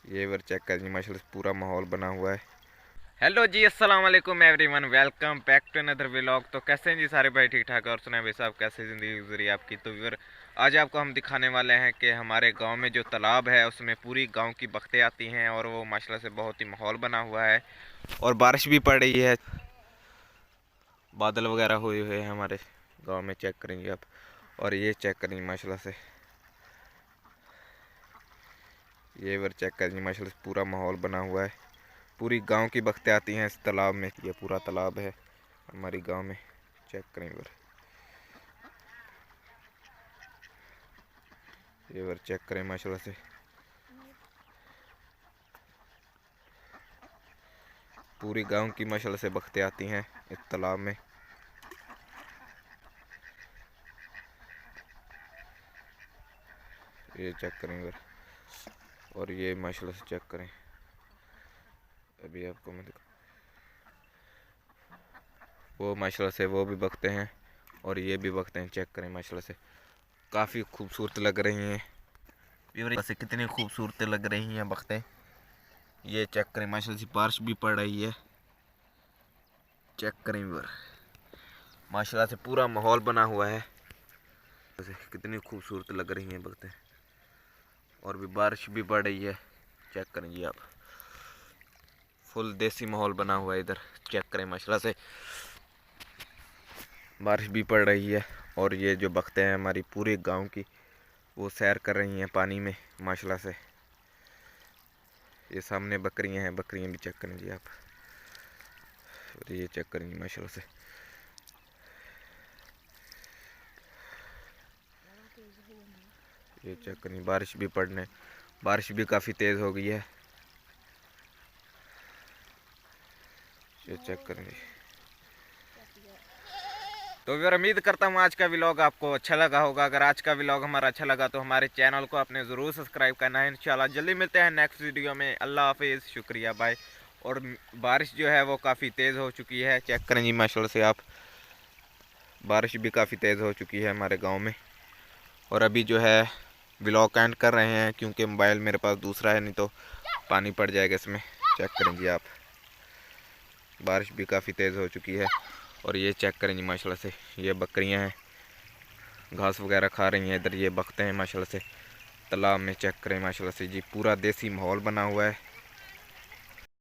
ये वर चेक कर जी माशाल्लाह से पूरा माहौल बना हुआ है। हेलो जी, अस्सलाम वालेकुम everyone, welcome back to another vlog. तो कैसे हैं जी सारे भाई? ठीक ठाक। और सुना भाई साहब कैसे ज़िंदगी गुजरी आपकी? तो व्यूअर आज आपको हम दिखाने वाले हैं कि हमारे गांव में जो तालाब है उसमें पूरी गांव की बख्तें आती हैं और वो माशाल्लाह से बहुत ही माहौल बना हुआ है और बारिश भी पड़ रही है, बादल वगैरह हुए हुए हैं हमारे गाँव में। चेक करेंगे आप, और ये चेक करेंगे माशाल्लाह से, ये वर चेक करेंगे माशाल्लाह से पूरा माहौल बना हुआ है। पूरी गांव की बख्तें आती हैं इस तालाब में। ये पूरा तालाब है हमारी गांव में। चेक करें वर, ये वर चेक करें माशाल्लाह से पूरी गांव की माशाल्लाह से बख्तें आती हैं इस तालाब में। ये चेक करें वर, और ये माशाल्लाह से चेक करें। अभी आपको मैं दिखा, वो माशाल्लाह से वो भी बख्तें हैं और ये भी बख्तें हैं। चेक करें माशाल्लाह से काफ़ी खूबसूरत लग रही हैं। वैसे कितनी खूबसूरत लग रही हैं बख्तें। ये चेक करें माशाल्लाह से बारिश भी पड़ रही है। चेक करें वर, माशाल्लाह से पूरा माहौल बना हुआ है। कितनी खूबसूरत लग रही हैं बख्तें, और भी बारिश भी पड़ रही है। चेक करें जी आप, फुल देसी माहौल बना हुआ है इधर। चेक करें माशाल्लाह से बारिश भी पड़ रही है और ये जो बख्तें हैं हमारी पूरे गांव की, वो सैर कर रही हैं पानी में माशाल्लाह से। ये सामने बकरियां हैं, बकरियां भी चेक करें जी आप, और ये चेक करेंगे माशाल्लाह से। ये चेक करें, बारिश भी काफ़ी तेज़ हो गई है। ये चेक करेंगे। तो फिर उम्मीद करता हूँ आज का व्लॉग आपको अच्छा लगा होगा। अगर आज का व्लॉग हमारा अच्छा लगा तो हमारे चैनल को आपने ज़रूर सब्सक्राइब करना है। इंशाल्लाह जल्दी मिलते हैं नेक्स्ट वीडियो में। अल्लाह हाफिज़, शुक्रिया, बाय। और बारिश जो है वो काफ़ी तेज़ हो चुकी है। चेक करें जी माशाल्लाह से आप, बारिश भी काफ़ी तेज़ हो चुकी है हमारे गाँव में। और अभी जो है व्लॉग एंड कर रहे हैं क्योंकि मोबाइल मेरे पास दूसरा है, नहीं तो पानी पड़ जाएगा इसमें। चेक करें जी आप, बारिश भी काफ़ी तेज़ हो चुकी है। और ये चेक करें जी माशाल्लाह से, ये बकरियां हैं, घास वगैरह खा रही हैं इधर। ये बख्तें हैं माशाल्लाह से तालाब में। चेक करें माशाल्लाह से जी, पूरा देसी माहौल बना हुआ है।